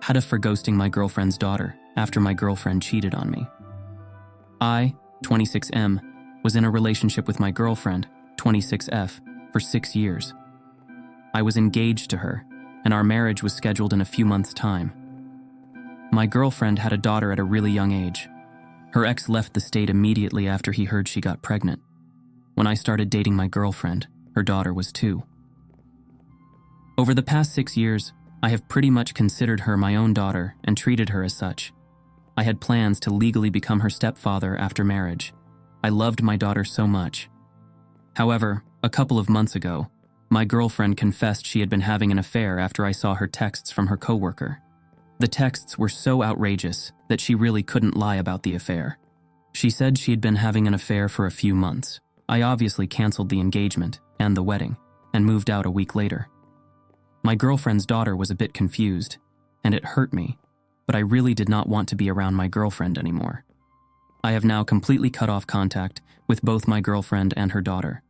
Had for ghosting my girlfriend's daughter after my girlfriend cheated on me. I, 26M, was in a relationship with my girlfriend, 26F, for 6 years. I was engaged to her, and our marriage was scheduled in a few months' time. My girlfriend had a daughter at a really young age. Her ex left the state immediately after he heard she got pregnant. When I started dating my girlfriend, her daughter was 2. Over the past 6 years, I have pretty much considered her my own daughter and treated her as such. I had plans to legally become her stepfather after marriage. I loved my daughter so much. However, a couple of months ago, my girlfriend confessed she had been having an affair after I saw her texts from her coworker. The texts were so outrageous that she really couldn't lie about the affair. She said she had been having an affair for a few months. I obviously canceled the engagement and the wedding and moved out a week later. My girlfriend's daughter was a bit confused, and it hurt me, but I really did not want to be around my girlfriend anymore. I have now completely cut off contact with both my girlfriend and her daughter.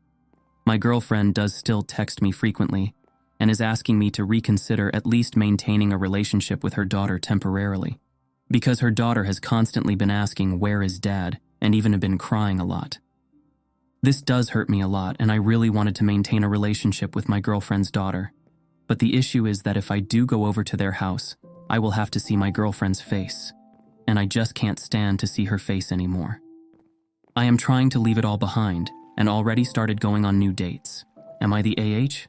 My girlfriend does still text me frequently and is asking me to reconsider at least maintaining a relationship with her daughter temporarily, because her daughter has constantly been asking where is dad and even been crying a lot. This does hurt me a lot, and I really wanted to maintain a relationship with my girlfriend's daughter. But the issue is that if I do go over to their house, I will have to see my girlfriend's face, and I just can't stand to see her face anymore. I am trying to leave it all behind and already started going on new dates. Am I the AH?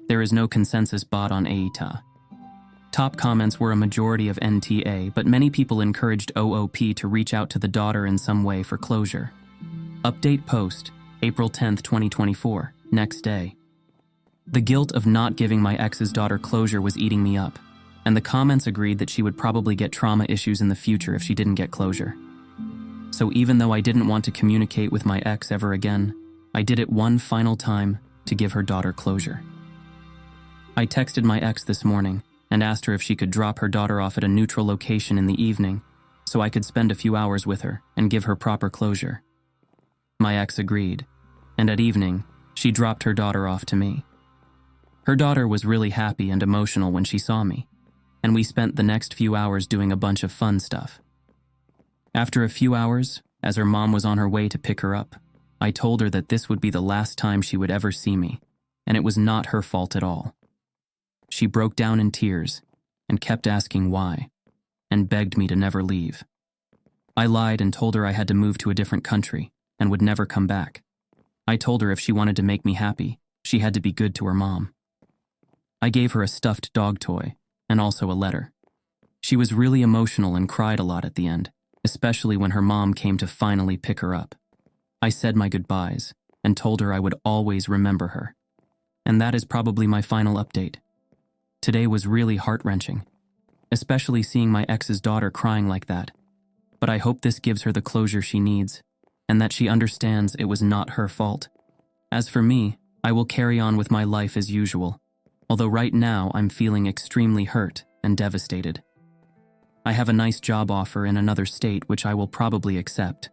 There is no consensus bot on AITAH. Top comments were a majority of NTA, but many people encouraged OOP to reach out to the daughter in some way for closure. Update post, April 10th, 2024, next day. The guilt of not giving my ex's daughter closure was eating me up, and the comments agreed that she would probably get trauma issues in the future if she didn't get closure. So even though I didn't want to communicate with my ex ever again, I did it one final time to give her daughter closure. I texted my ex this morning and asked her if she could drop her daughter off at a neutral location in the evening so I could spend a few hours with her and give her proper closure. My ex agreed, and at evening, she dropped her daughter off to me. Her daughter was really happy and emotional when she saw me, and we spent the next few hours doing a bunch of fun stuff. After a few hours, as her mom was on her way to pick her up, I told her that this would be the last time she would ever see me, and it was not her fault at all. She broke down in tears and kept asking why, and begged me to never leave. I lied and told her I had to move to a different country and would never come back. I told her if she wanted to make me happy, she had to be good to her mom. I gave her a stuffed dog toy and also a letter. She was really emotional and cried a lot at the end, especially when her mom came to finally pick her up. I said my goodbyes and told her I would always remember her. And that is probably my final update. Today was really heart-wrenching, especially seeing my ex's daughter crying like that. But I hope this gives her the closure she needs and that she understands it was not her fault. As for me, I will carry on with my life as usual, although right now I'm feeling extremely hurt and devastated. I have a nice job offer in another state which I will probably accept.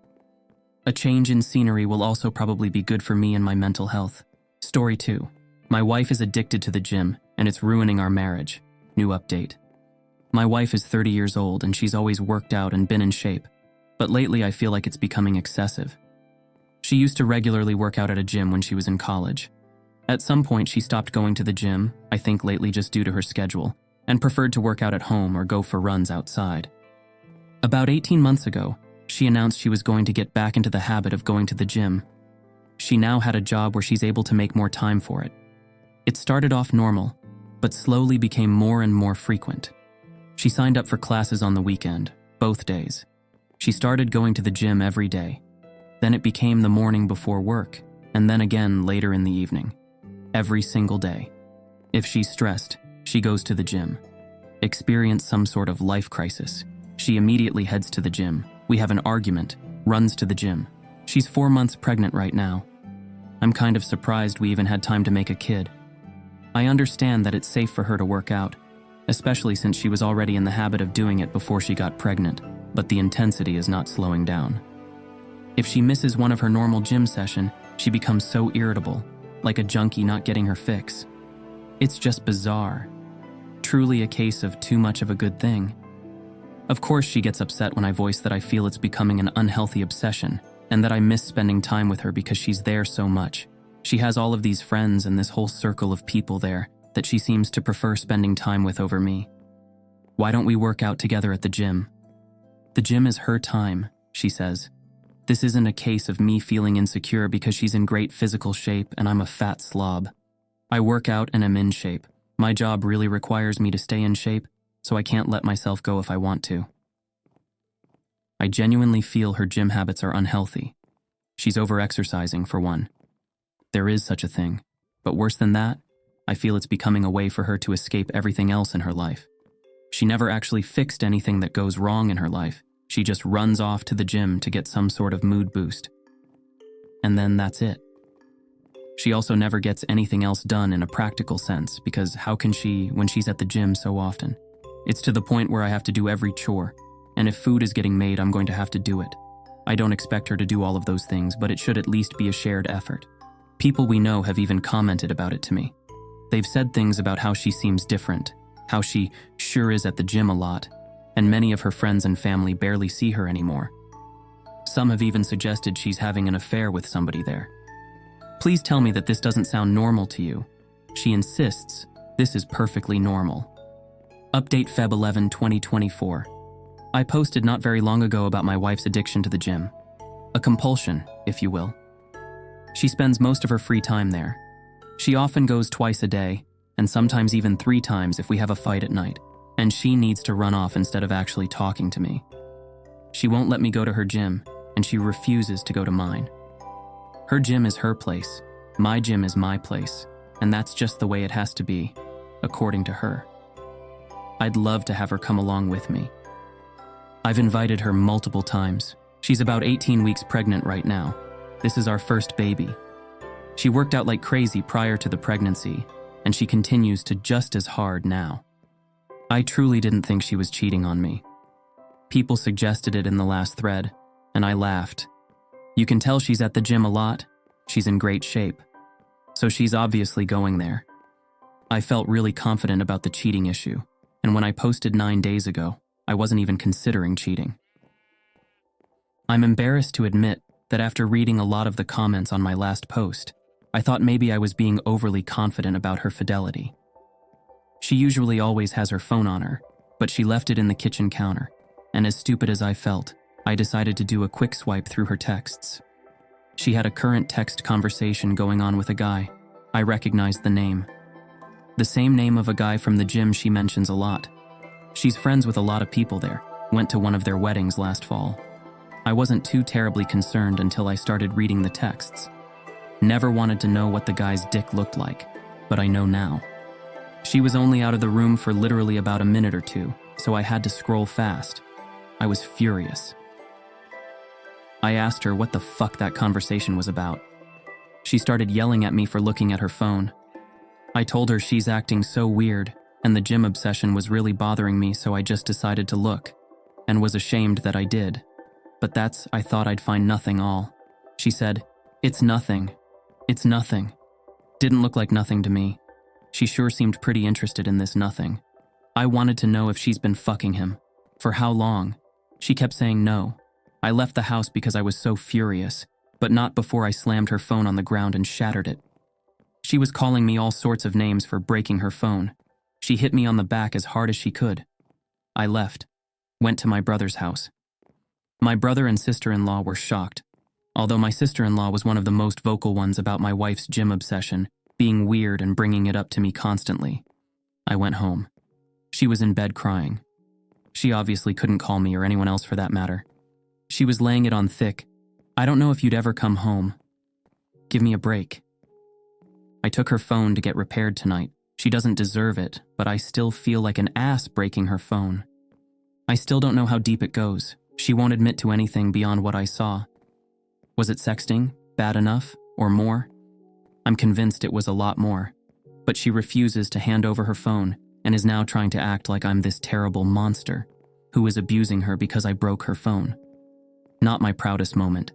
A change in scenery will also probably be good for me and my mental health. Story 2. My wife is addicted to the gym and it's ruining our marriage. New update. My wife is 30 years old and she's always worked out and been in shape, but lately I feel like it's becoming excessive. She used to regularly work out at a gym when she was in college. At some point she stopped going to the gym, I think lately just due to her schedule, and preferred to work out at home or go for runs outside. About 18 months ago, she announced she was going to get back into the habit of going to the gym. She now had a job where she's able to make more time for it. It started off normal, but slowly became more and more frequent. She signed up for classes on the weekend, both days. She started going to the gym every day. Then it became the morning before work, and then again later in the evening. Every single day. If she's stressed, she goes to the gym. Experience some sort of life crisis. She immediately heads to the gym. We have an argument, runs to the gym. She's 4 months pregnant right now. I'm kind of surprised we even had time to make a kid. I understand that it's safe for her to work out, especially since she was already in the habit of doing it before she got pregnant, but the intensity is not slowing down. If she misses one of her normal gym session, she becomes so irritable, like a junkie not getting her fix. It's just bizarre. truly a case of too much of a good thing? Of course, she gets upset when I voice that I feel it's becoming an unhealthy obsession and that I miss spending time with her because she's there so much. She has all of these friends and this whole circle of people there that she seems to prefer spending time with over me. Why don't we work out together at the gym? The gym is her time, she says. This isn't a case of me feeling insecure because she's in great physical shape and I'm a fat slob. I work out and am in shape. My job really requires me to stay in shape, so I can't let myself go if I want to. I genuinely feel her gym habits are unhealthy. She's over-exercising, for one. There is such a thing, but worse than that, I feel it's becoming a way for her to escape everything else in her life. She never actually fixed anything that goes wrong in her life. She just runs off to the gym to get some sort of mood boost. And then that's it. She also never gets anything else done in a practical sense, because how can she when she's at the gym so often? It's to the point where I have to do every chore, and if food is getting made, I'm going to have to do it. I don't expect her to do all of those things, but it should at least be a shared effort. People we know have even commented about it to me. They've said things about how she seems different, how she sure is at the gym a lot, and many of her friends and family barely see her anymore. Some have even suggested she's having an affair with somebody there. Please tell me that this doesn't sound normal to you. She insists this is perfectly normal. Update Feb 11, 2024. I posted not very long ago about my wife's addiction to the gym. A compulsion, if you will. She spends most of her free time there. She often goes twice a day, and sometimes even 3 times if we have a fight at night, and she needs to run off instead of actually talking to me. She won't let me go to her gym, and she refuses to go to mine. Her gym is her place, my gym is my place, and that's just the way it has to be, according to her. I'd love to have her come along with me. I've invited her multiple times. She's about 18 weeks pregnant right now. This is our first baby. She worked out like crazy prior to the pregnancy, and she continues to just as hard now. I truly didn't think she was cheating on me. People suggested it in the last thread, and I laughed. You can tell she's at the gym a lot. She's in great shape. So she's obviously going there. I felt really confident about the cheating issue, and when I posted 9 days ago, I wasn't even considering cheating. I'm embarrassed to admit that after reading a lot of the comments on my last post, I thought maybe I was being overly confident about her fidelity. She usually always has her phone on her, but she left it in the kitchen counter, and as stupid as I felt, I decided to do a quick swipe through her texts. She had a current text conversation going on with a guy. I recognized the name. The same name of a guy from the gym she mentions a lot. She's friends with a lot of people there, went to one of their weddings last fall. I wasn't too terribly concerned until I started reading the texts. Never wanted to know what the guy's dick looked like, but I know now. She was only out of the room for literally about a minute or two, so I had to scroll fast. I was furious. I asked her what the fuck that conversation was about. She started yelling at me for looking at her phone. I told her she's acting so weird, and the gym obsession was really bothering me, so I just decided to look, and was ashamed that I did. But I thought I'd find nothing all. She said, "It's nothing. It's nothing." Didn't look like nothing to me. She sure seemed pretty interested in this nothing. I wanted to know if she's been fucking him. For how long? She kept saying no. I left the house because I was so furious, but not before I slammed her phone on the ground and shattered it. She was calling me all sorts of names for breaking her phone. She hit me on the back as hard as she could. I left, went to my brother's house. My brother and sister-in-law were shocked, although my sister-in-law was one of the most vocal ones about my wife's gym obsession, being weird and bringing it up to me constantly. I went home. She was in bed crying. She obviously couldn't call me or anyone else for that matter. She was laying it on thick. "I don't know if you'd ever come home. Give me a break." I took her phone to get repaired tonight. She doesn't deserve it, but I still feel like an ass breaking her phone. I still don't know how deep it goes. She won't admit to anything beyond what I saw. Was it sexting, bad enough, or more? I'm convinced it was a lot more. But she refuses to hand over her phone and is now trying to act like I'm this terrible monster who is abusing her because I broke her phone. Not my proudest moment.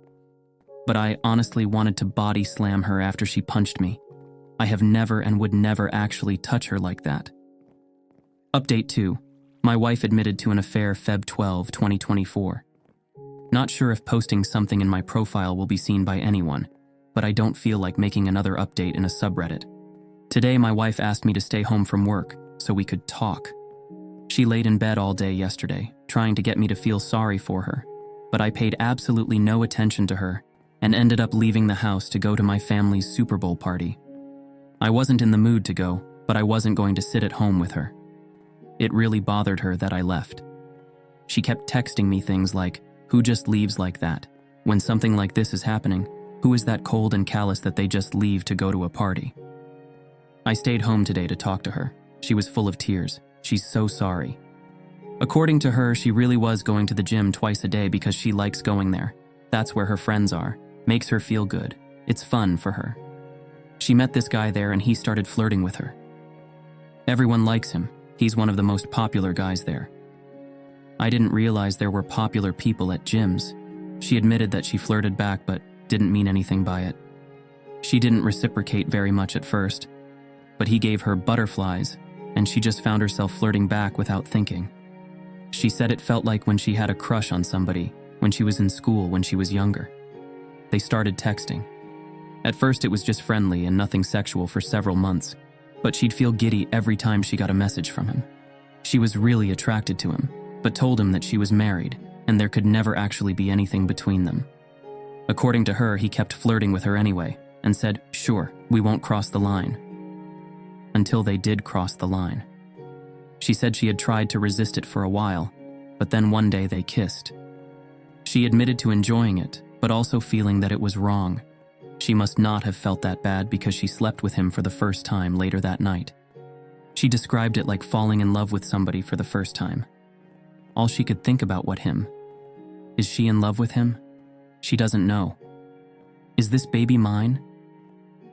But I honestly wanted to body slam her after she punched me. I have never and would never actually touch her like that. Update 2. My wife admitted to an affair Feb 12, 2024. Not sure if posting something in my profile will be seen by anyone, but I don't feel like making another update in a subreddit. Today, my wife asked me to stay home from work so we could talk. She laid in bed all day yesterday, trying to get me to feel sorry for her, but I paid absolutely no attention to her and ended up leaving the house to go to my family's Super Bowl party. I wasn't in the mood to go, but I wasn't going to sit at home with her. It really bothered her that I left. She kept texting me things like, "Who just leaves like that? When something like this is happening, who is that cold and callous that they just leave to go to a party?" I stayed home today to talk to her. She was full of tears. She's so sorry. According to her, she really was going to the gym twice a day because she likes going there. That's where her friends are. Makes her feel good. It's fun for her. She met this guy there and he started flirting with her. Everyone likes him. He's one of the most popular guys there. I didn't realize there were popular people at gyms. She admitted that she flirted back but didn't mean anything by it. She didn't reciprocate very much at first, but he gave her butterflies and she just found herself flirting back without thinking. She said it felt like when she had a crush on somebody, when she was in school when she was younger. They started texting. At first it was just friendly and nothing sexual for several months, but she'd feel giddy every time she got a message from him. She was really attracted to him, but told him that she was married and there could never actually be anything between them. According to her, he kept flirting with her anyway and said, "Sure, we won't cross the line." Until they did cross the line. She said she had tried to resist it for a while, but then one day they kissed. She admitted to enjoying it, but also feeling that it was wrong. She must not have felt that bad because she slept with him for the first time later that night. She described it like falling in love with somebody for the first time. All she could think about was him. Is she in love with him? She doesn't know. Is this baby mine?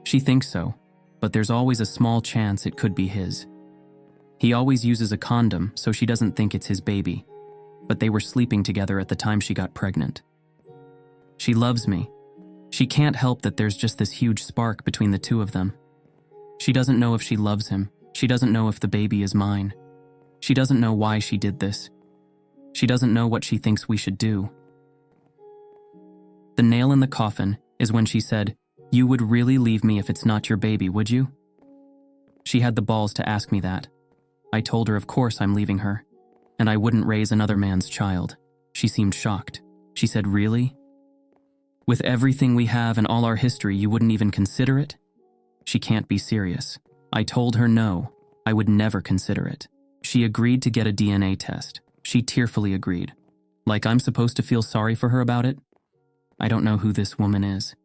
She thinks so, but there's always a small chance it could be his. He always uses a condom, so she doesn't think it's his baby, but they were sleeping together at the time she got pregnant. She loves me. She can't help that there's just this huge spark between the two of them. She doesn't know if she loves him. She doesn't know if the baby is mine. She doesn't know why she did this. She doesn't know what she thinks we should do. The nail in the coffin is when she said, "You would really leave me if it's not your baby, would you?" She had the balls to ask me that. I told her of course I'm leaving her, and I wouldn't raise another man's child. She seemed shocked. She said, "Really? With everything we have and all our history, you wouldn't even consider it?" She can't be serious. I told her no, I would never consider it. She agreed to get a DNA test. She tearfully agreed. Like I'm supposed to feel sorry for her about it? I don't know who this woman is.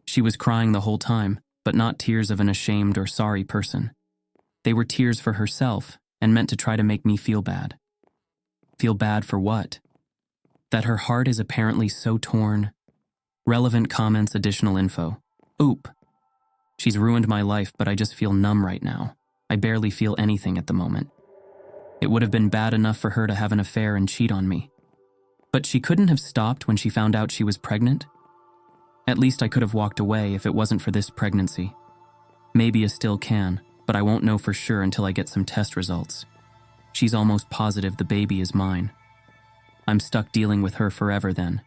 She was crying the whole time, but not tears of an ashamed or sorry person. They were tears for herself and meant to try to make me feel bad. Feel bad for what? That her heart is apparently so torn. Relevant comments, additional info. Oop. She's ruined my life, but I just feel numb right now. I barely feel anything at the moment. It would have been bad enough for her to have an affair and cheat on me. But she couldn't have stopped when she found out she was pregnant? At least I could have walked away if it wasn't for this pregnancy. Maybe I still can, but I won't know for sure until I get some test results. She's almost positive the baby is mine. I'm stuck dealing with her forever then.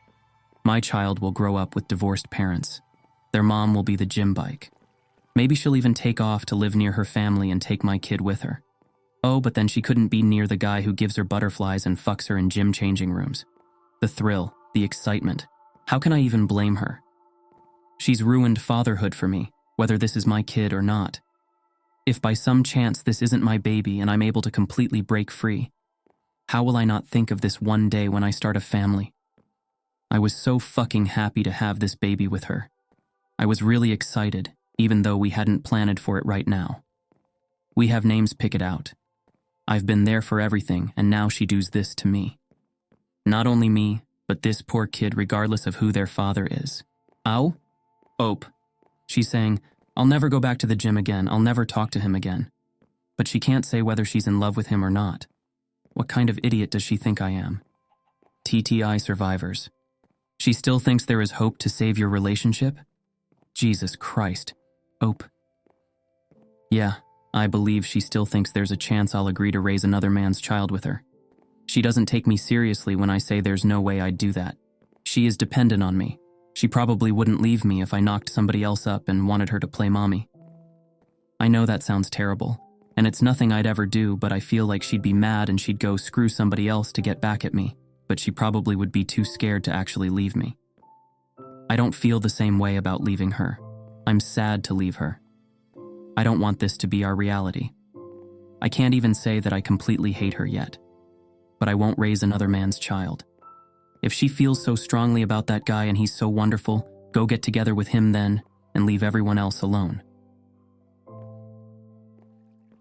My child will grow up with divorced parents. Their mom will be the gym bike. Maybe she'll even take off to live near her family and take my kid with her. Oh, but then she couldn't be near the guy who gives her butterflies and fucks her in gym changing rooms. The thrill, the excitement. How can I even blame her? She's ruined fatherhood for me, whether this is my kid or not. If by some chance this isn't my baby and I'm able to completely break free, how will I not think of this one day when I start a family? I was so fucking happy to have this baby with her. I was really excited, even though we hadn't planned for it right now. We have names picked out. I've been there for everything, and now she does this to me. Not only me, but this poor kid regardless of who their father is. Ow? Ope. She's saying, "I'll never go back to the gym again, I'll never talk to him again." But she can't say whether she's in love with him or not. What kind of idiot does she think I am? TTI survivors. She still thinks there is hope to save your relationship? Jesus Christ. Ope. Yeah, I believe she still thinks there's a chance I'll agree to raise another man's child with her. She doesn't take me seriously when I say there's no way I'd do that. She is dependent on me. She probably wouldn't leave me if I knocked somebody else up and wanted her to play mommy. I know that sounds terrible, and it's nothing I'd ever do, but I feel like she'd be mad and she'd go screw somebody else to get back at me, but she probably would be too scared to actually leave me. I don't feel the same way about leaving her. I'm sad to leave her. I don't want this to be our reality. I can't even say that I completely hate her yet, but I won't raise another man's child. If she feels so strongly about that guy and he's so wonderful, go get together with him then and leave everyone else alone.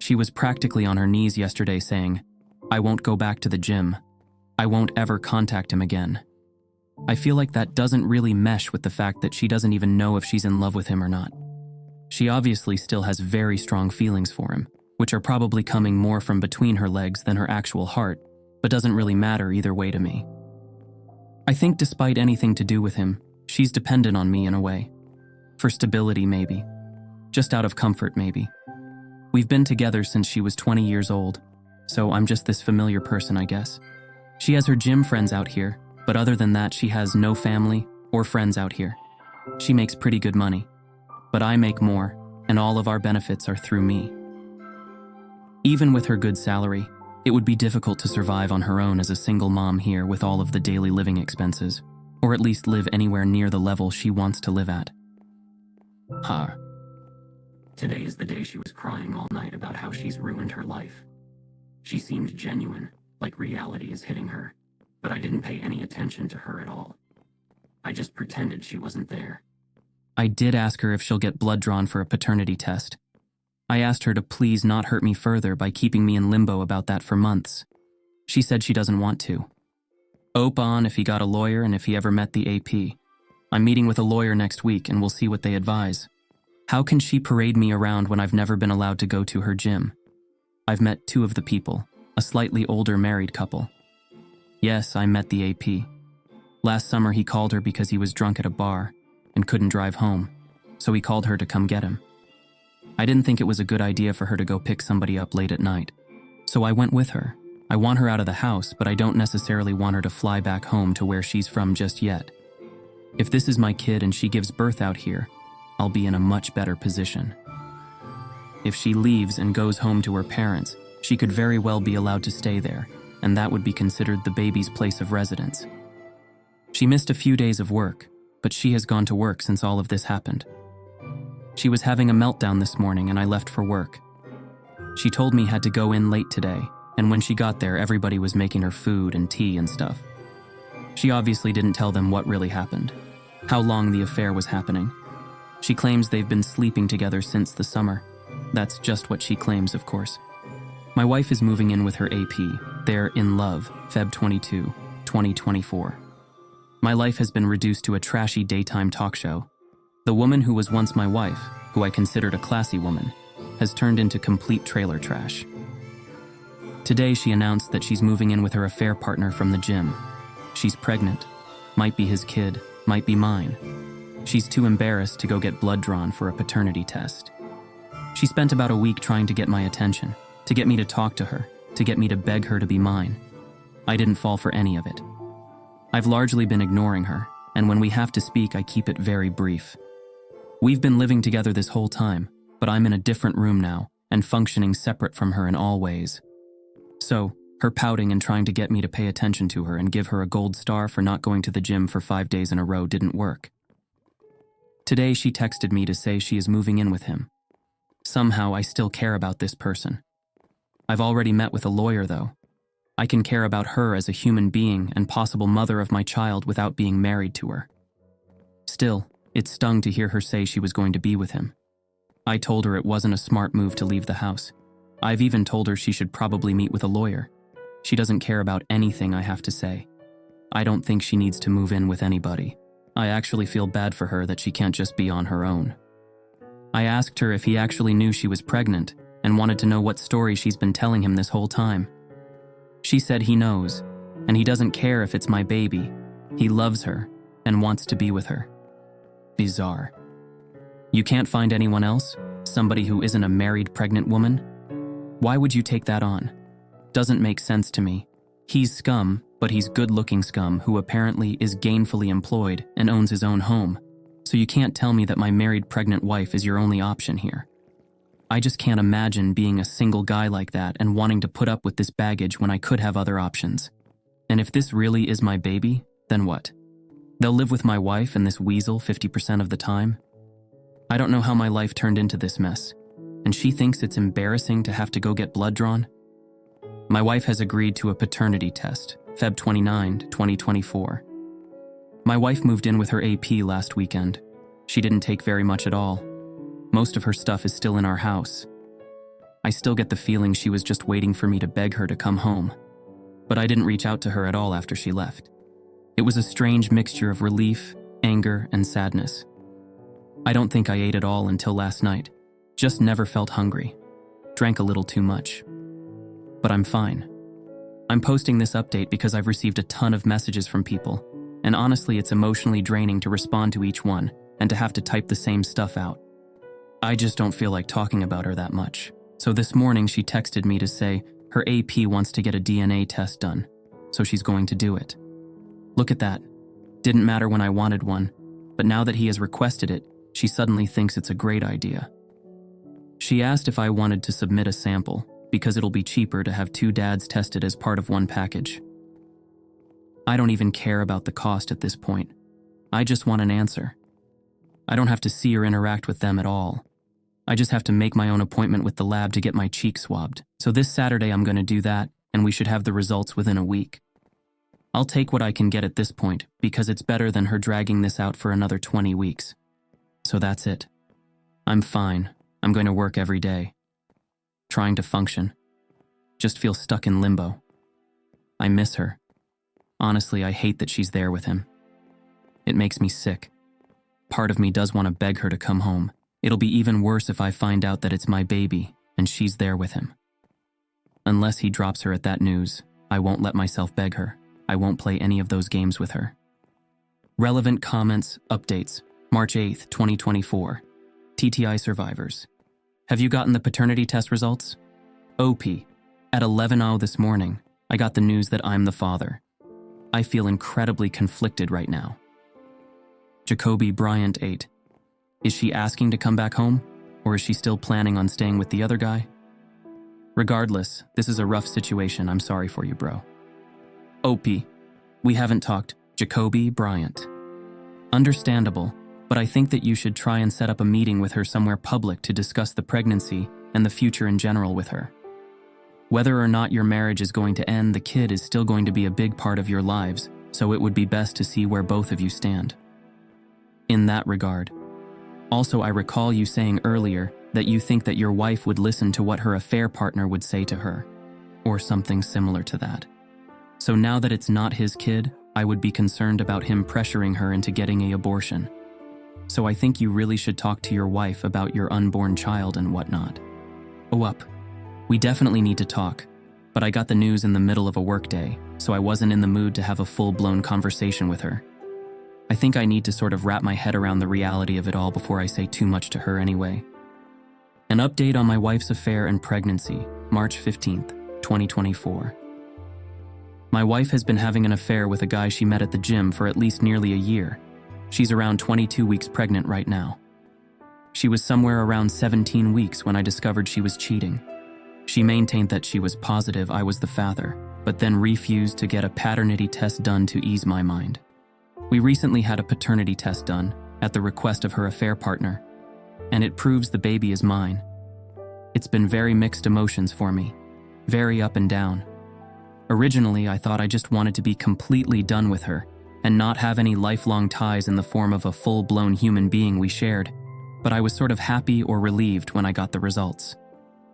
She was practically on her knees yesterday saying, "I won't go back to the gym. I won't ever contact him again." I feel like that doesn't really mesh with the fact that she doesn't even know if she's in love with him or not. She obviously still has very strong feelings for him, which are probably coming more from between her legs than her actual heart, but doesn't really matter either way to me. I think despite anything to do with him, she's dependent on me in a way. For stability, maybe. Just out of comfort, maybe. We've been together since she was 20 years old, so I'm just this familiar person, I guess. She has her gym friends out here, but other than that, she has no family or friends out here. She makes pretty good money, but I make more, and all of our benefits are through me. Even with her good salary, it would be difficult to survive on her own as a single mom here with all of the daily living expenses, or at least live anywhere near the level she wants to live at. Today is the day she was crying all night about how she's ruined her life. She seemed genuine, like reality is hitting her, but I didn't pay any attention to her at all. I just pretended she wasn't there. I did ask her if she'll get blood drawn for a paternity test. I asked her to please not hurt me further by keeping me in limbo about that for months. She said she doesn't want to. Ope on if he got a lawyer and if he ever met the AP. I'm meeting with a lawyer next week and we'll see what they advise. How can she parade me around when I've never been allowed to go to her gym? I've met two of the people, a slightly older married couple. Yes, I met the AP. Last summer he called her because he was drunk at a bar and couldn't drive home, so he called her to come get him. I didn't think it was a good idea for her to go pick somebody up late at night, so I went with her. I want her out of the house, but I don't necessarily want her to fly back home to where she's from just yet. If this is my kid and she gives birth out here, I'll be in a much better position. If she leaves and goes home to her parents, she could very well be allowed to stay there, and that would be considered the baby's place of residence. She missed a few days of work, but she has gone to work since all of this happened. She was having a meltdown this morning and I left for work. She told me had to go in late today, and when she got there, everybody was making her food and tea and stuff. She obviously didn't tell them what really happened, how long the affair was happening. She claims they've been sleeping together since the summer. That's just what she claims, of course. My wife is moving in with her AP. They're in love, Feb 22, 2024. My life has been reduced to a trashy daytime talk show. The woman who was once my wife, who I considered a classy woman, has turned into complete trailer trash. Today she announced that she's moving in with her affair partner from the gym. She's pregnant. Might be his kid, might be mine. She's too embarrassed to go get blood drawn for a paternity test. She spent about a week trying to get my attention, to get me to talk to her, to get me to beg her to be mine. I didn't fall for any of it. I've largely been ignoring her, and when we have to speak, I keep it very brief. We've been living together this whole time, but I'm in a different room now and functioning separate from her in all ways. So, her pouting and trying to get me to pay attention to her and give her a gold star for not going to the gym for 5 days in a row didn't work. Today she texted me to say she is moving in with him. Somehow I still care about this person. I've already met with a lawyer though. I can care about her as a human being and possible mother of my child without being married to her. Still, it stung to hear her say she was going to be with him. I told her it wasn't a smart move to leave the house. I've even told her she should probably meet with a lawyer. She doesn't care about anything I have to say. I don't think she needs to move in with anybody. I actually feel bad for her that she can't just be on her own. I asked her if he actually knew she was pregnant and wanted to know what story she's been telling him this whole time. She said he knows, and he doesn't care if it's my baby. He loves her and wants to be with her. Bizarre. You can't find anyone else? Somebody who isn't a married pregnant woman? Why would you take that on? Doesn't make sense to me. He's scum, but he's good-looking scum who apparently is gainfully employed and owns his own home. So you can't tell me that my married pregnant wife is your only option here. I just can't imagine being a single guy like that and wanting to put up with this baggage when I could have other options. And if this really is my baby, then what? They'll live with my wife and this weasel 50% of the time? I don't know how my life turned into this mess, and she thinks it's embarrassing to have to go get blood drawn? My wife has agreed to a paternity test, Feb 29, 2024. My wife moved in with her AP last weekend. She didn't take very much at all. Most of her stuff is still in our house. I still get the feeling she was just waiting for me to beg her to come home. But I didn't reach out to her at all after she left. It was a strange mixture of relief, anger, and sadness. I don't think I ate at all until last night. Just never felt hungry. Drank a little too much. But I'm fine. I'm posting this update because I've received a ton of messages from people, and honestly it's emotionally draining to respond to each one and to have to type the same stuff out. I just don't feel like talking about her that much. So this morning she texted me to say her AP wants to get a DNA test done, so she's going to do it. Look at that. Didn't matter when I wanted one, but now that he has requested it, she suddenly thinks it's a great idea. She asked if I wanted to submit a sample, because it'll be cheaper to have two dads tested as part of one package. I don't even care about the cost at this point. I just want an answer. I don't have to see or interact with them at all. I just have to make my own appointment with the lab to get my cheek swabbed. So this Saturday I'm going to do that, and we should have the results within a week. I'll take what I can get at this point, because it's better than her dragging this out for another 20 weeks. So that's it. I'm fine. I'm going to work every day. Trying to function. Just feel stuck in limbo. I miss her. Honestly, I hate that she's there with him. It makes me sick. Part of me does want to beg her to come home. It'll be even worse if I find out that it's my baby and she's there with him. Unless he drops her at that news, I won't let myself beg her. I won't play any of those games with her. Relevant comments, updates, March 8th, 2024. TTI survivors. Have you gotten the paternity test results? OP. At 11:00 this morning, I got the news that I'm the father. I feel incredibly conflicted right now. Jacoby Bryant 8. Is she asking to come back home, or is she still planning on staying with the other guy? Regardless, this is a rough situation. I'm sorry for you, bro. OP. We haven't talked. Jacoby Bryant. Understandable, but I think that you should try and set up a meeting with her somewhere public to discuss the pregnancy and the future in general with her. Whether or not your marriage is going to end, the kid is still going to be a big part of your lives, so it would be best to see where both of you stand. In that regard. Also, I recall you saying earlier that you think that your wife would listen to what her affair partner would say to her, or something similar to that. So now that it's not his kid, I would be concerned about him pressuring her into getting an abortion. So I think you really should talk to your wife about your unborn child and whatnot. We definitely need to talk, but I got the news in the middle of a workday, so I wasn't in the mood to have a full-blown conversation with her. I think I need to sort of wrap my head around the reality of it all before I say too much to her anyway. An update on my wife's affair and pregnancy, March 15th, 2024. My wife has been having an affair with a guy she met at the gym for at least nearly a year. She's around 22 weeks pregnant right now. She was somewhere around 17 weeks when I discovered she was cheating. She maintained that she was positive I was the father, but then refused to get a paternity test done to ease my mind. We recently had a paternity test done, at the request of her affair partner, and it proves the baby is mine. It's been very mixed emotions for me, very up and down. Originally, I thought I just wanted to be completely done with her and not have any lifelong ties in the form of a full-blown human being we shared, but I was sort of happy or relieved when I got the results.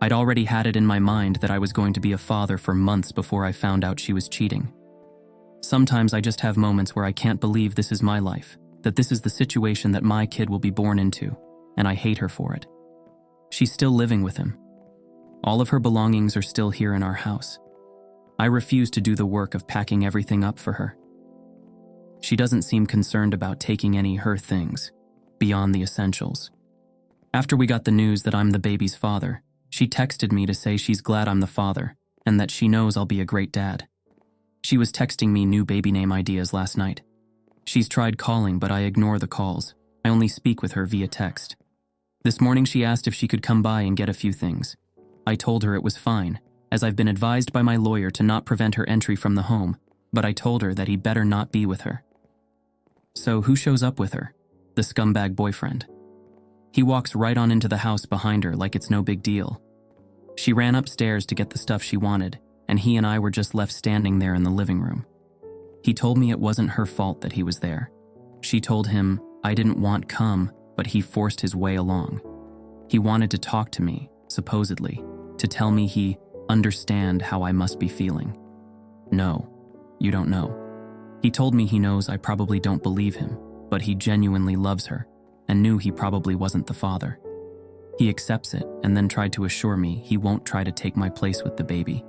I'd already had it in my mind that I was going to be a father for months before I found out she was cheating. Sometimes I just have moments where I can't believe this is my life, that this is the situation that my kid will be born into, and I hate her for it. She's still living with him. All of her belongings are still here in our house. I refuse to do the work of packing everything up for her. She doesn't seem concerned about taking any her things, beyond the essentials. After we got the news that I'm the baby's father, she texted me to say she's glad I'm the father and that she knows I'll be a great dad. She was texting me new baby name ideas last night. She's tried calling, but I ignore the calls. I only speak with her via text. This morning she asked if she could come by and get a few things. I told her it was fine, as I've been advised by my lawyer to not prevent her entry from the home, but I told her that he better not be with her. So who shows up with her? The scumbag boyfriend. He walks right on into the house behind her like it's no big deal. She ran upstairs to get the stuff she wanted, and he and I were just left standing there in the living room. He told me it wasn't her fault that he was there. She told him I didn't want come, but he forced his way along. He wanted to talk to me, supposedly, to tell me he understand how I must be feeling. No, you don't know. He told me he knows I probably don't believe him, but he genuinely loves her and knew he probably wasn't the father. He accepts it and then tried to assure me he won't try to take my place with the baby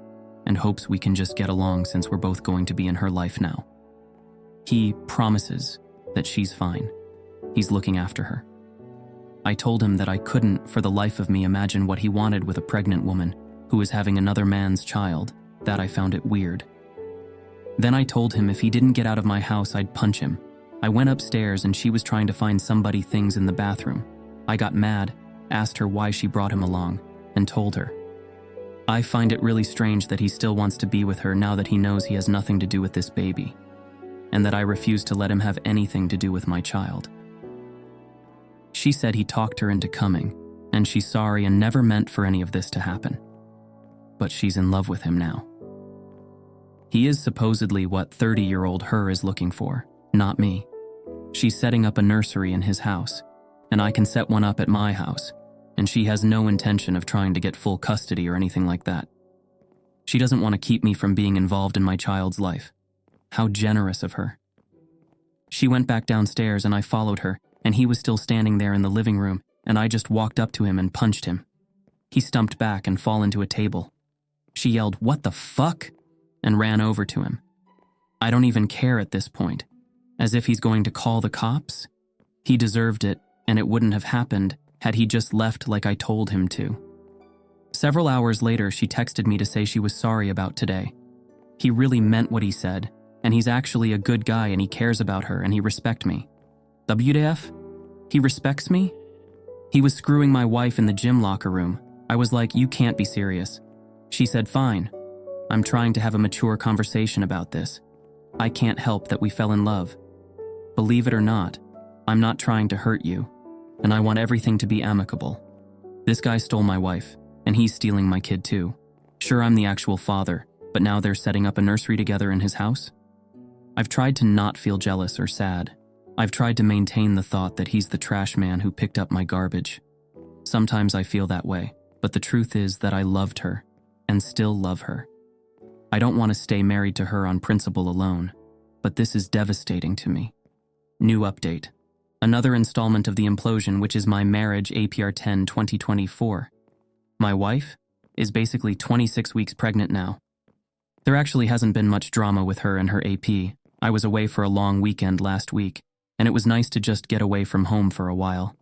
and hopes we can just get along since we're both going to be in her life now. He promises that she's fine. He's looking after her. I told him that I couldn't, for the life of me, imagine what he wanted with a pregnant woman who was having another man's child, that I found it weird. Then I told him if he didn't get out of my house, I'd punch him. I went upstairs and she was trying to find somebody things in the bathroom. I got mad, asked her why she brought him along, and told her. I find it really strange that he still wants to be with her now that he knows he has nothing to do with this baby, and that I refuse to let him have anything to do with my child. She said he talked her into coming, and she's sorry and never meant for any of this to happen. But she's in love with him now. He is supposedly what 30-year-old her is looking for, not me. She's setting up a nursery in his house, and I can set one up at my house, and she has no intention of trying to get full custody or anything like that. She doesn't want to keep me from being involved in my child's life. How generous of her. She went back downstairs and I followed her, and he was still standing there in the living room, and I just walked up to him and punched him. He stumped back and fell into a table. She yelled, "What the fuck?" and ran over to him. I don't even care at this point, as if he's going to call the cops. He deserved it, and it wouldn't have happened had he just left like I told him to. Several hours later, she texted me to say she was sorry about today. He really meant what he said, and he's actually a good guy and he cares about her and he respects me. WTF? He respects me? He was screwing my wife in the gym locker room. I was like, you can't be serious. She said, fine. I'm trying to have a mature conversation about this. I can't help that we fell in love. Believe it or not, I'm not trying to hurt you, and I want everything to be amicable. This guy stole my wife, and he's stealing my kid too. Sure, I'm the actual father, but now they're setting up a nursery together in his house? I've tried to not feel jealous or sad. I've tried to maintain the thought that he's the trash man who picked up my garbage. Sometimes I feel that way, but the truth is that I loved her, and still love her. I don't want to stay married to her on principle alone, but this is devastating to me. New update. Another installment of the implosion, which is my marriage APR 10 2024. My wife is basically 26 weeks pregnant now. There actually hasn't been much drama with her and her AP. I was away for a long weekend last week, and it was nice to just get away from home for a while.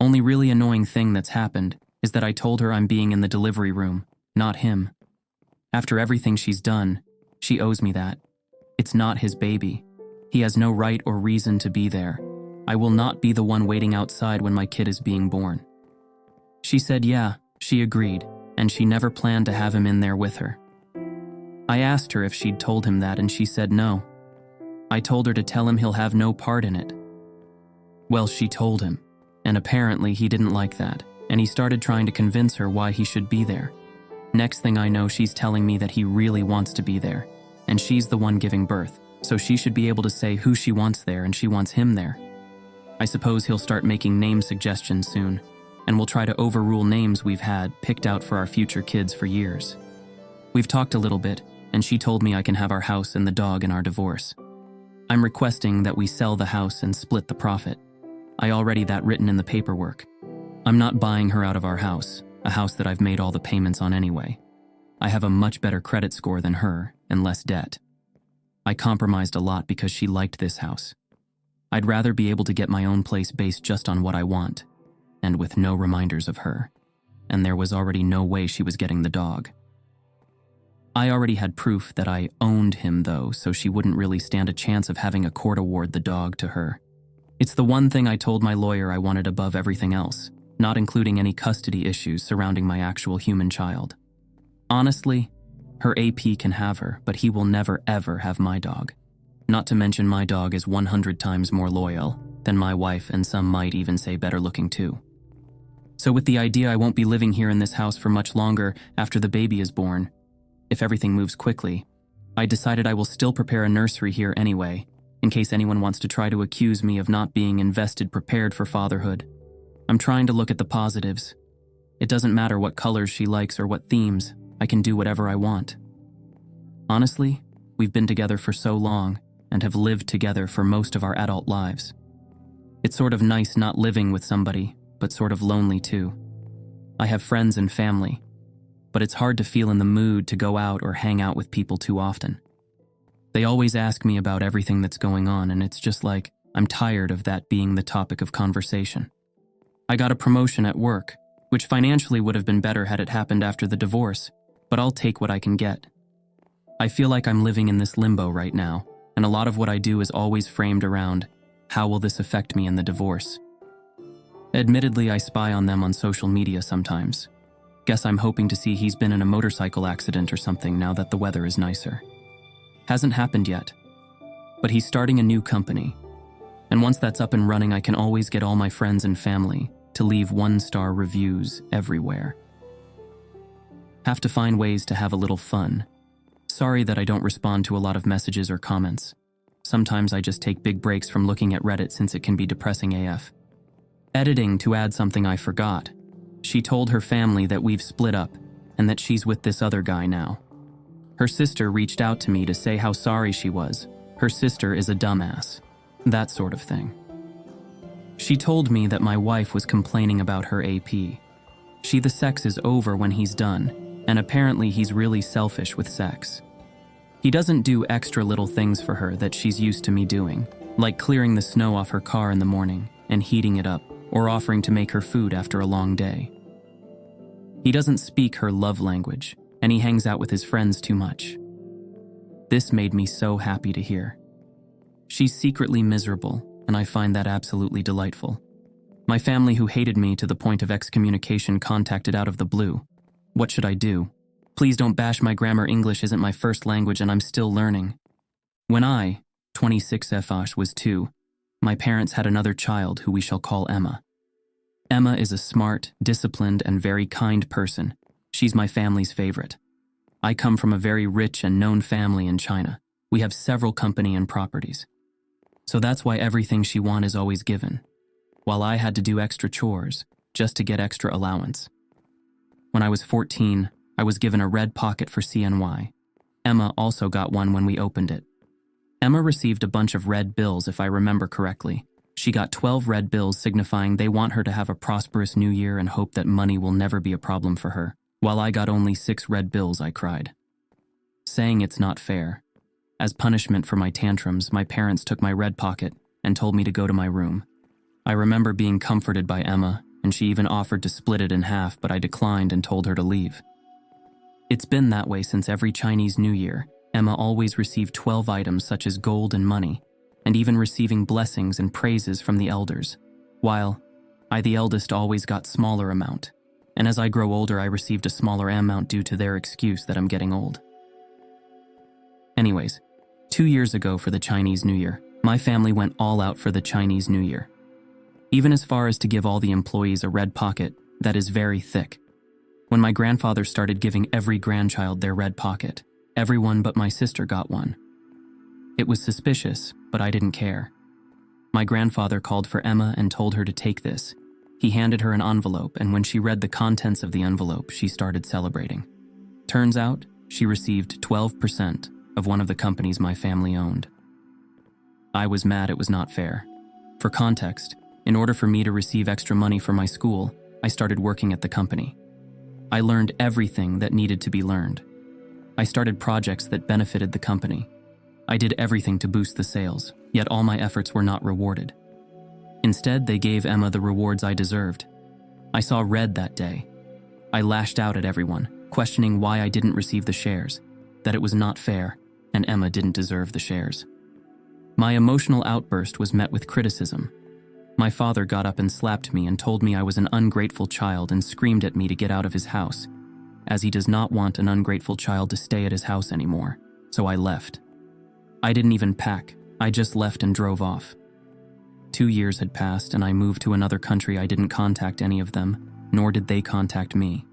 Only really annoying thing that's happened is that I told her I'm being in the delivery room, not him. After everything she's done, she owes me that. It's not his baby. He has no right or reason to be there. I will not be the one waiting outside when my kid is being born. She said yeah, she agreed, and she never planned to have him in there with her. I asked her if she'd told him that, and she said no. I told her to tell him he'll have no part in it. Well, she told him, and apparently he didn't like that, and he started trying to convince her why he should be there. Next thing I know, she's telling me that he really wants to be there, and she's the one giving birth, so she should be able to say who she wants there and she wants him there. I suppose he'll start making name suggestions soon, and we'll try to overrule names we've had picked out for our future kids for years. We've talked a little bit, and she told me I can have our house and the dog in our divorce. I'm requesting that we sell the house and split the profit. I already that written in the paperwork. I'm not buying her out of our house, a house that I've made all the payments on anyway. I have a much better credit score than her and less debt. I compromised a lot because she liked this house. I'd rather be able to get my own place based just on what I want, and with no reminders of her, and there was already no way she was getting the dog. I already had proof that I owned him though, so she wouldn't really stand a chance of having a court award the dog to her. It's the one thing I told my lawyer I wanted above everything else, not including any custody issues surrounding my actual human child. Honestly, her AP can have her, but he will never ever have my dog. Not to mention my dog is 100 times more loyal than my wife, and some might even say better looking too. So with the idea I won't be living here in this house for much longer after the baby is born, if everything moves quickly, I decided I will still prepare a nursery here anyway, in case anyone wants to try to accuse me of not being invested prepared for fatherhood. I'm trying to look at the positives. It doesn't matter what colors she likes or what themes, I can do whatever I want. Honestly, we've been together for so long and have lived together for most of our adult lives. It's sort of nice not living with somebody, but sort of lonely too. I have friends and family, but it's hard to feel in the mood to go out or hang out with people too often. They always ask me about everything that's going on, and it's just like, I'm tired of that being the topic of conversation. I got a promotion at work, which financially would have been better had it happened after the divorce, but I'll take what I can get. I feel like I'm living in this limbo right now, and a lot of what I do is always framed around, how will this affect me in the divorce? Admittedly, I spy on them on social media sometimes. Guess I'm hoping to see he's been in a motorcycle accident or something now that the weather is nicer. Hasn't happened yet, but he's starting a new company, and once that's up and running, I can always get all my friends and family to leave 1-star reviews everywhere. Have to find ways to have a little fun. Sorry that I don't respond to a lot of messages or comments. Sometimes I just take big breaks from looking at Reddit since it can be depressing AF. Editing to add something I forgot. She told her family that we've split up and that she's with this other guy now. Her sister reached out to me to say how sorry she was. Her sister is a dumbass. That sort of thing. She told me that my wife was complaining about her AP. The sex is over when he's done, and apparently he's really selfish with sex. He doesn't do extra little things for her that she's used to me doing, like clearing the snow off her car in the morning and heating it up, or offering to make her food after a long day. He doesn't speak her love language, and he hangs out with his friends too much. This made me so happy to hear. She's secretly miserable, and I find that absolutely delightful. My family, who hated me to the point of excommunication, contacted out of the blue. What should I do? Please don't bash my grammar. English isn't my first language and I'm still learning. When I, 26F, was 2, my parents had another child who we shall call Emma. Emma is a smart, disciplined, and very kind person. She's my family's favorite. I come from a very rich and known family in China. We have several company and properties. So that's why everything she wants is always given, while I had to do extra chores just to get extra allowance. When I was 14, I was given a red pocket for CNY. Emma also got one when we opened it. Emma received a bunch of red bills, if I remember correctly. She got 12 red bills signifying they want her to have a prosperous new year and hope that money will never be a problem for her. While I got only 6 red bills, I cried, saying it's not fair. As punishment for my tantrums, my parents took my red pocket and told me to go to my room. I remember being comforted by Emma, and she even offered to split it in half, but I declined and told her to leave. It's been that way since every Chinese New Year. Emma always received 12 items such as gold and money, and even receiving blessings and praises from the elders, while I, the eldest, always got smaller amount. And as I grow older, I received a smaller amount due to their excuse that I'm getting old. Anyways, 2 years ago for the Chinese New Year, my family went all out for the Chinese New Year. Even as far as to give all the employees a red pocket that is very thick. When my grandfather started giving every grandchild their red pocket, everyone but my sister got one. It was suspicious, but I didn't care. My grandfather called for Emma and told her to take this. He handed her an envelope, and when she read the contents of the envelope, she started celebrating. Turns out, she received 12% of one of the companies my family owned. I was mad it was not fair. For context, in order for me to receive extra money for my school, I started working at the company. I learned everything that needed to be learned. I started projects that benefited the company. I did everything to boost the sales, yet all my efforts were not rewarded. Instead, they gave Emma the rewards I deserved. I saw red that day. I lashed out at everyone, questioning why I didn't receive the shares, that it was not fair, and Emma didn't deserve the shares. My emotional outburst was met with criticism. My father got up and slapped me and told me I was an ungrateful child and screamed at me to get out of his house, as he does not want an ungrateful child to stay at his house anymore, so I left. I didn't even pack, I just left and drove off. 2 years had passed and I moved to another country. I didn't contact any of them, nor did they contact me.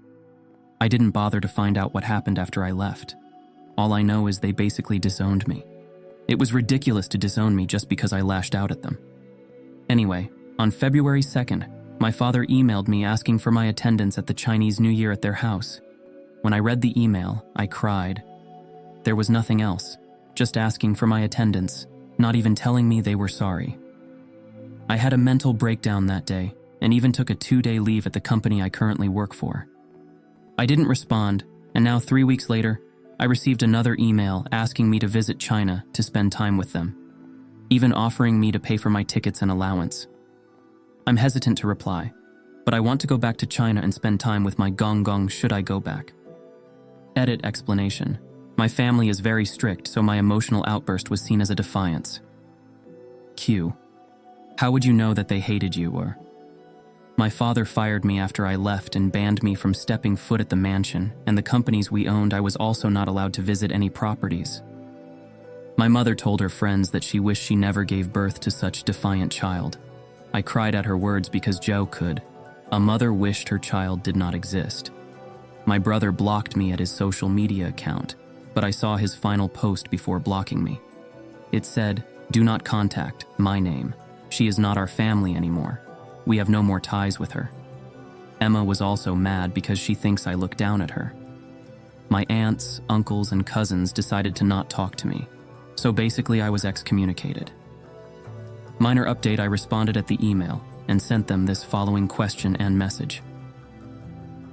I didn't bother to find out what happened after I left. All I know is they basically disowned me. It was ridiculous to disown me just because I lashed out at them. Anyway, on February 2nd, my father emailed me asking for my attendance at the Chinese New Year at their house. When I read the email, I cried. There was nothing else, just asking for my attendance, not even telling me they were sorry. I had a mental breakdown that day and even took a 2-day leave at the company I currently work for. I didn't respond, and now 3 weeks later, I received another email asking me to visit China to spend time with them, even offering me to pay for my tickets and allowance. I'm hesitant to reply, but I want to go back to China and spend time with my gong should I go back. Edit explanation. My family is very strict, so my emotional outburst was seen as a defiance. Q. How would you know that they hated you or? My father fired me after I left and banned me from stepping foot at the mansion, and the companies we owned. I was also not allowed to visit any properties. My mother told her friends that she wished she never gave birth to such defiant child. I cried at her words because Joe could. A mother wished her child did not exist. My brother blocked me at his social media account, but I saw his final post before blocking me. It said, "Do not contact my name. She is not our family anymore. We have no more ties with her." Emma was also mad because she thinks I look down at her. My aunts, uncles, and cousins decided to not talk to me. So basically I was excommunicated. Minor update, I responded at the email and sent them this following question and message.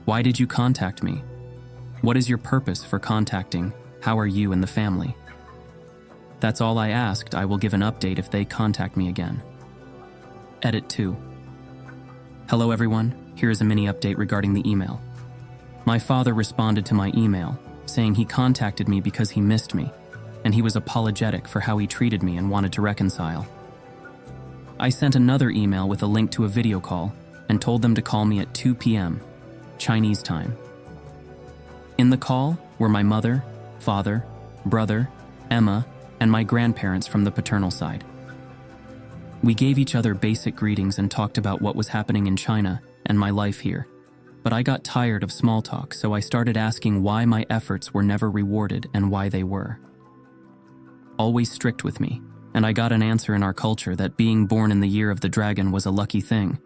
Why did you contact me? What is your purpose for contacting? How are you and the family? That's all I asked. I will give an update if they contact me again. Edit 2. Hello everyone, here is a mini update regarding the email. My father responded to my email, saying he contacted me because he missed me, and he was apologetic for how he treated me and wanted to reconcile. I sent another email with a link to a video call and told them to call me at 2 p.m. Chinese time. In the call were my mother, father, brother, Emma, and my grandparents from the paternal side. We gave each other basic greetings and talked about what was happening in China and my life here. But I got tired of small talk, so I started asking why my efforts were never rewarded and why they were. Always strict with me, and I got an answer in our culture that being born in the year of the dragon was a lucky thing.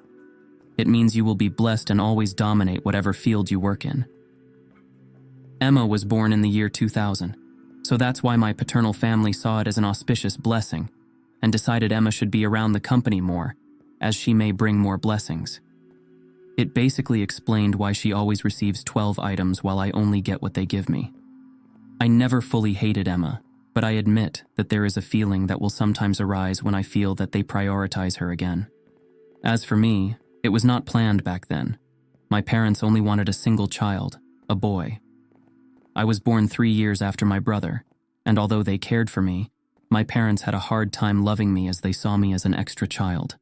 It means you will be blessed and always dominate whatever field you work in. Emma was born in the year 2000, so that's why my paternal family saw it as an auspicious blessing and decided Emma should be around the company more, as she may bring more blessings. It basically explained why she always receives 12 items while I only get what they give me. I never fully hated Emma, but I admit that there is a feeling that will sometimes arise when I feel that they prioritize her again. As for me, it was not planned back then. My parents only wanted a single child, a boy. I was born 3 years after my brother, and although they cared for me, my parents had a hard time loving me as they saw me as an extra child.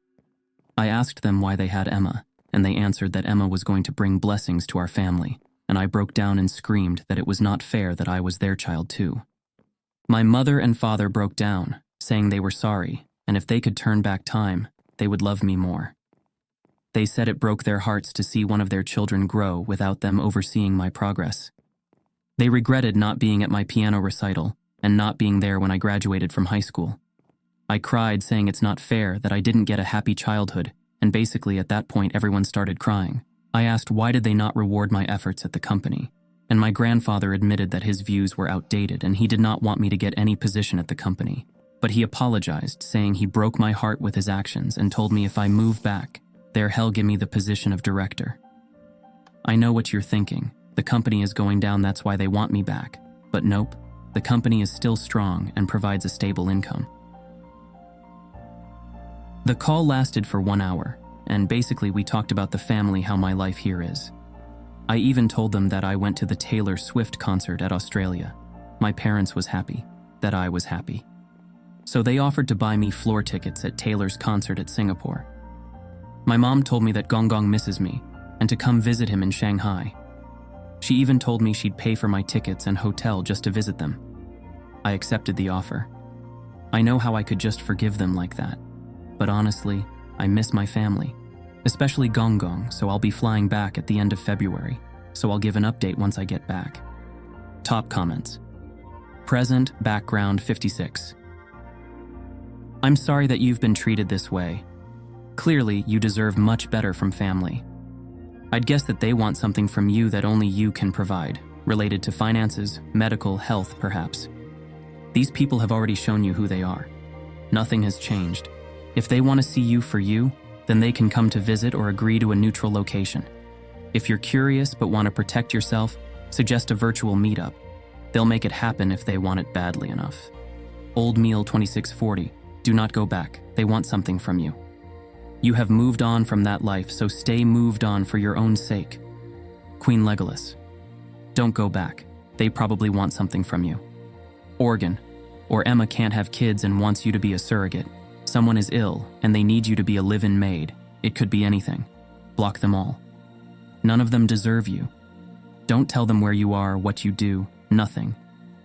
I asked them why they had Emma, and they answered that Emma was going to bring blessings to our family, and I broke down and screamed that it was not fair that I was their child too. My mother and father broke down, saying they were sorry, and if they could turn back time, they would love me more. They said it broke their hearts to see one of their children grow without them overseeing my progress. They regretted not being at my piano recital and not being there when I graduated from high school. I cried, saying it's not fair that I didn't get a happy childhood, and basically at that point everyone started crying. I asked why did they not reward my efforts at the company, and my grandfather admitted that his views were outdated and he did not want me to get any position at the company. But he apologized, saying he broke my heart with his actions and told me if I move back, he'll give me the position of director. I know what you're thinking. The company is going down, that's why they want me back. But nope, the company is still strong and provides a stable income. The call lasted for 1 hour, and basically we talked about the family, how my life here is. I even told them that I went to the Taylor Swift concert at Australia. My parents was happy, that I was happy. So they offered to buy me floor tickets at Taylor's concert at Singapore. My mom told me that Gong Gong misses me and to come visit him in Shanghai. She even told me she'd pay for my tickets and hotel just to visit them. I accepted the offer. I know how I could just forgive them like that, but honestly, I miss my family, especially Gong Gong, so I'll be flying back at the end of February, so I'll give an update once I get back. Top comments. Present, background 56. I'm sorry that you've been treated this way. Clearly, you deserve much better from family. I'd guess that they want something from you that only you can provide, related to finances, medical, health, perhaps. These people have already shown you who they are. Nothing has changed. If they want to see you for you, then they can come to visit or agree to a neutral location. If you're curious but want to protect yourself, suggest a virtual meetup. They'll make it happen if they want it badly enough. Old Meal 2640, do not go back. They want something from you. You have moved on from that life, so stay moved on for your own sake. Queen Legolas, don't go back. They probably want something from you. Organ, or Emma can't have kids and wants you to be a surrogate. Someone is ill and they need you to be a live-in maid. It could be anything. Block them all. None of them deserve you. Don't tell them where you are, what you do, nothing.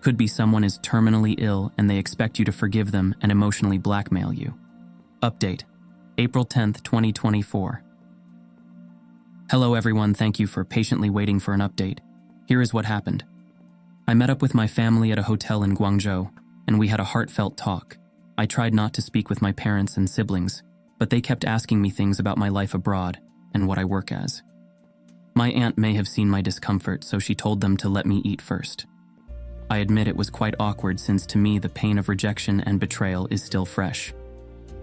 Could be someone is terminally ill and they expect you to forgive them and emotionally blackmail you. Update. April 10th, 2024. Hello everyone, thank you for patiently waiting for an update. Here is what happened. I met up with my family at a hotel in Guangzhou, and we had a heartfelt talk. I tried not to speak with my parents and siblings, but they kept asking me things about my life abroad and what I work as. My aunt may have seen my discomfort, so she told them to let me eat first. I admit it was quite awkward since to me the pain of rejection and betrayal is still fresh.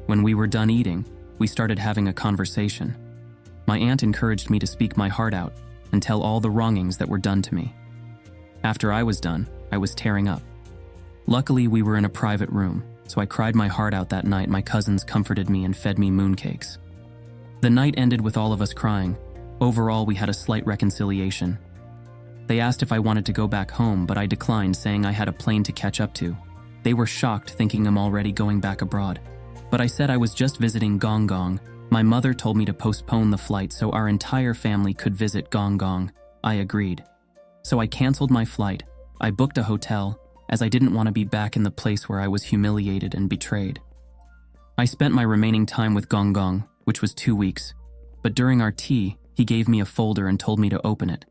When we were done eating, we started having a conversation. My aunt encouraged me to speak my heart out and tell all the wrongings that were done to me. After I was done, I was tearing up. Luckily, we were in a private room, so I cried my heart out that night. My cousins comforted me and fed me mooncakes. The night ended with all of us crying. Overall, we had a slight reconciliation. They asked if I wanted to go back home, but I declined, saying I had a plane to catch up to. They were shocked, thinking I'm already going back abroad. But I said I was just visiting Gong Gong. My mother told me to postpone the flight so our entire family could visit Gong Gong. I agreed. So I canceled my flight. I booked a hotel, as I didn't want to be back in the place where I was humiliated and betrayed. I spent my remaining time with Gong Gong, which was 2 weeks. But during our tea, he gave me a folder and told me to open it.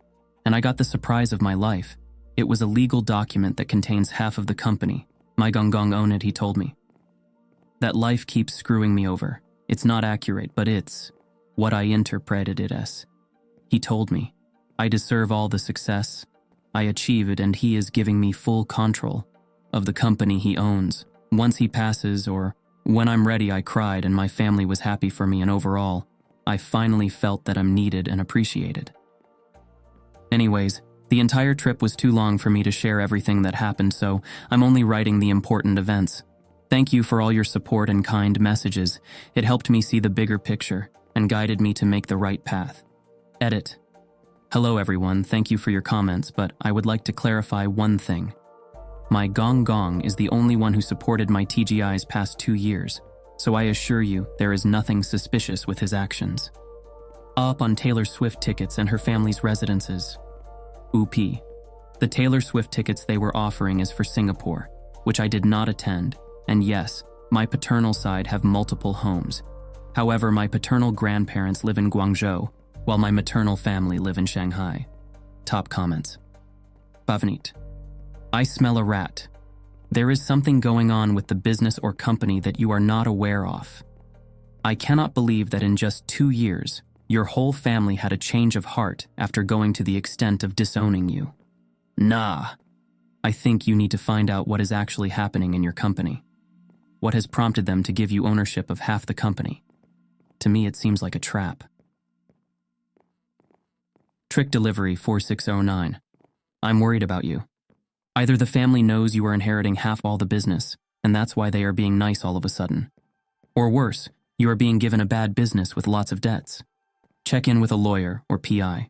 And I got the surprise of my life. It was a legal document that contains half of the company. My Gong Gong own it, he told me. That life keeps screwing me over. It's not accurate, but it's what I interpreted it as. He told me, I deserve all the success. I achieve it, and he is giving me full control of the company he owns. Once he passes, or when I'm ready, I cried and my family was happy for me, and overall, I finally felt that I'm needed and appreciated. Anyways, the entire trip was too long for me to share everything that happened, so I'm only writing the important events. Thank you for all your support and kind messages. It helped me see the bigger picture and guided me to make the right path. Edit. Hello everyone, thank you for your comments, but I would like to clarify one thing. My Gong Gong is the only one who supported my TGI's past 2 years, so I assure you there is nothing suspicious with his actions. Up on Taylor Swift tickets and her family's residences. OP. The Taylor Swift tickets they were offering is for Singapore, which I did not attend. And yes, my paternal side have multiple homes. However, my paternal grandparents live in Guangzhou, while my maternal family live in Shanghai. Top comments. Bavnit. I smell a rat. There is something going on with the business or company that you are not aware of. I cannot believe that in just 2 years, your whole family had a change of heart after going to the extent of disowning you. Nah. I think you need to find out what is actually happening in your company. What has prompted them to give you ownership of half the company? To me, it seems like a trap. Trick Delivery 4609. I'm worried about you. Either the family knows you are inheriting half all the business, and that's why they are being nice all of a sudden. Or worse, You are being given a bad business with lots of debts. Check in with a lawyer or PI.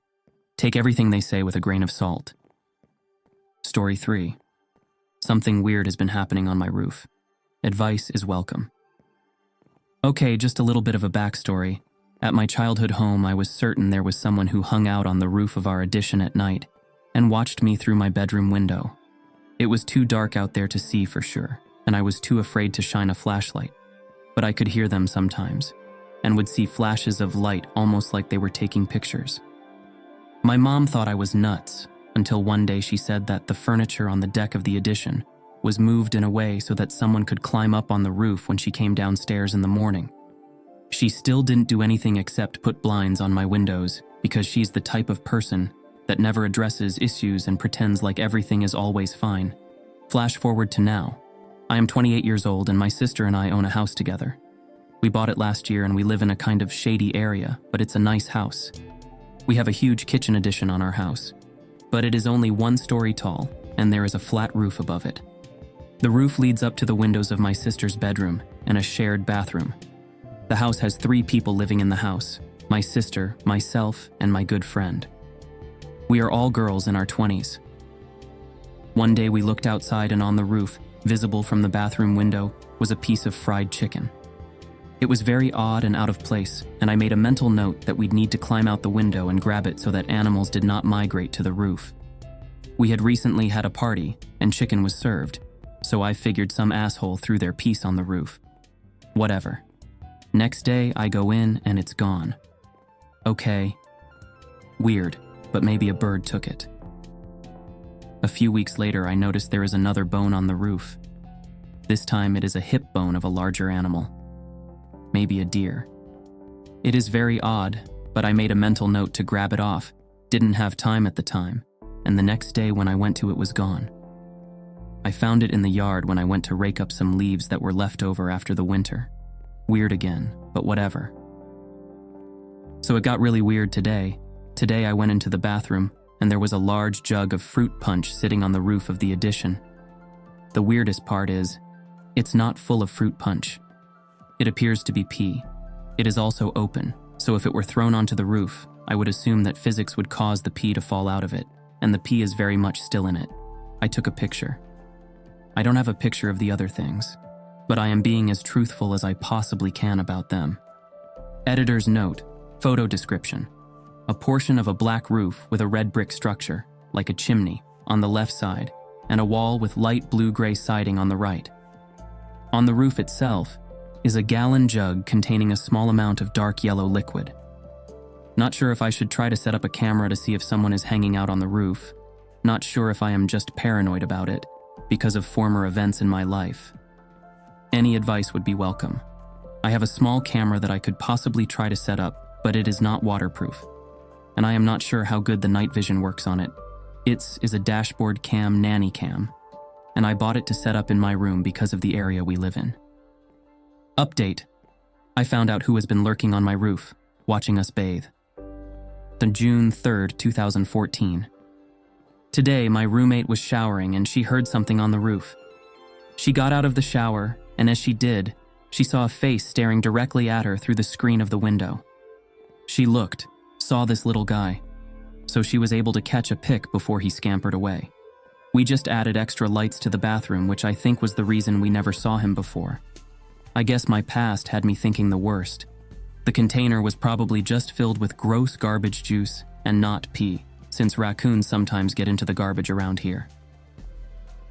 Take everything they say with a grain of salt. Story 3. Something weird has been happening on my roof. Advice is welcome. Okay, just a little bit of a backstory. At my childhood home, I was certain there was someone who hung out on the roof of our addition at night and watched me through my bedroom window. It was too dark out there to see for sure, and I was too afraid to shine a flashlight. But I could hear them sometimes, and would see flashes of light almost like they were taking pictures. My mom thought I was nuts, until one day she said that the furniture on the deck of the addition was moved in a way so that someone could climb up on the roof when she came downstairs in the morning. She still didn't do anything except put blinds on my windows because she's the type of person that never addresses issues and pretends like everything is always fine. Flash forward to now. I am 28 years old and my sister and I own a house together. We bought it last year and we live in a kind of shady area, but it's a nice house. We have a huge kitchen addition on our house, but it is only 1 story tall and there is a flat roof above it. The roof leads up to the windows of my sister's bedroom and a shared bathroom. The house has 3 people living in the house: my sister, myself, and my good friend. We are all girls in our 20s. One day we looked outside and on the roof, visible from the bathroom window, was a piece of fried chicken. It was very odd and out of place, and I made a mental note that we'd need to climb out the window and grab it so that animals did not migrate to the roof. We had recently had a party, and chicken was served, so I figured some asshole threw their piece on the roof. Whatever. Next day, I go in and it's gone. Okay. Weird, but maybe a bird took it. A few weeks later, I noticed there is another bone on the roof. This time it is a hip bone of a larger animal. Maybe a deer. It is very odd, but I made a mental note to grab it off. Didn't have time at the time, and the next day when I went to it was gone. I found it in the yard when I went to rake up some leaves that were left over after the winter. Weird again, but whatever. So it got really weird today. Today I went into the bathroom, and there was a large jug of fruit punch sitting on the roof of the addition. The weirdest part is, it's not full of fruit punch. It appears to be pee. It is also open, so if it were thrown onto the roof, I would assume that physics would cause the pee to fall out of it, and the pee is very much still in it. I took a picture. I don't have a picture of the other things, but I am being as truthful as I possibly can about them. Editor's note, photo description. A portion of a black roof with a red brick structure, like a chimney, on the left side, and a wall with light blue-gray siding on the right. On the roof itself is a gallon jug containing a small amount of dark yellow liquid. Not sure if I should try to set up a camera to see if someone is hanging out on the roof. Not sure if I am just paranoid about it, because of former events in my life. Any advice would be welcome. I have a small camera that I could possibly try to set up, but it is not waterproof, and I am not sure how good the night vision works on it. It is a dashboard cam nanny cam, and I bought it to set up in my room because of the area we live in. Update. I found out who has been lurking on my roof, watching us bathe. The June 3rd, 2014. Today, my roommate was showering and she heard something on the roof. She got out of the shower, and as she did, she saw a face staring directly at her through the screen of the window. She looked, saw this little guy, so she was able to catch a pic before he scampered away. We just added extra lights to the bathroom, which I think was the reason we never saw him before. I guess my past had me thinking the worst. The container was probably just filled with gross garbage juice and not pee, since raccoons sometimes get into the garbage around here.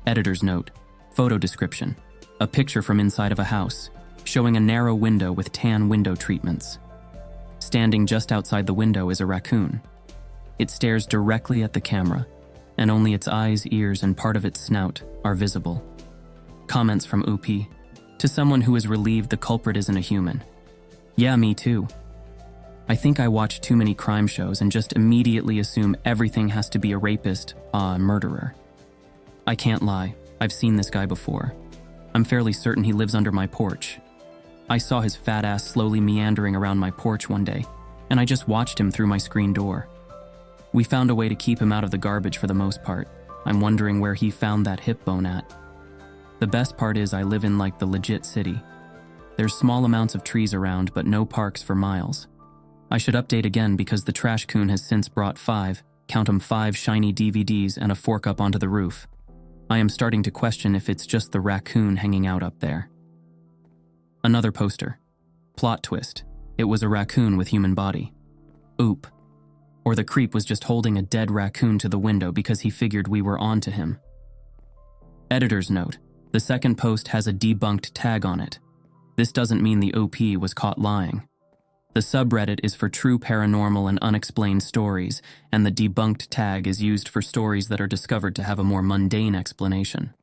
Editor's note, photo description. A picture from inside of a house, showing a narrow window with tan window treatments. Standing just outside the window is a raccoon. It stares directly at the camera, and only its eyes, ears, and part of its snout are visible. Comments from Upi. To someone who is relieved the culprit isn't a human. Yeah, me too. I think I watch too many crime shows and just immediately assume everything has to be a rapist, a murderer. I can't lie, I've seen this guy before. I'm fairly certain he lives under my porch. I saw his fat ass slowly meandering around my porch one day, and I just watched him through my screen door. We found a way to keep him out of the garbage for the most part. I'm wondering where he found that hip bone at. The best part is I live in like the legit city. There's small amounts of trees around, but no parks for miles. I should update again because the trash coon has since brought 5, count 'em 5 shiny DVDs and a fork up onto the roof. I am starting to question if it's just the raccoon hanging out up there. Another poster. Plot twist. It was a raccoon with human body. Oop. Or the creep was just holding a dead raccoon to the window because he figured we were on to him. Editor's note. The second post has a debunked tag on it. This doesn't mean the OP was caught lying. The subreddit is for true paranormal and unexplained stories, and the debunked tag is used for stories that are discovered to have a more mundane explanation.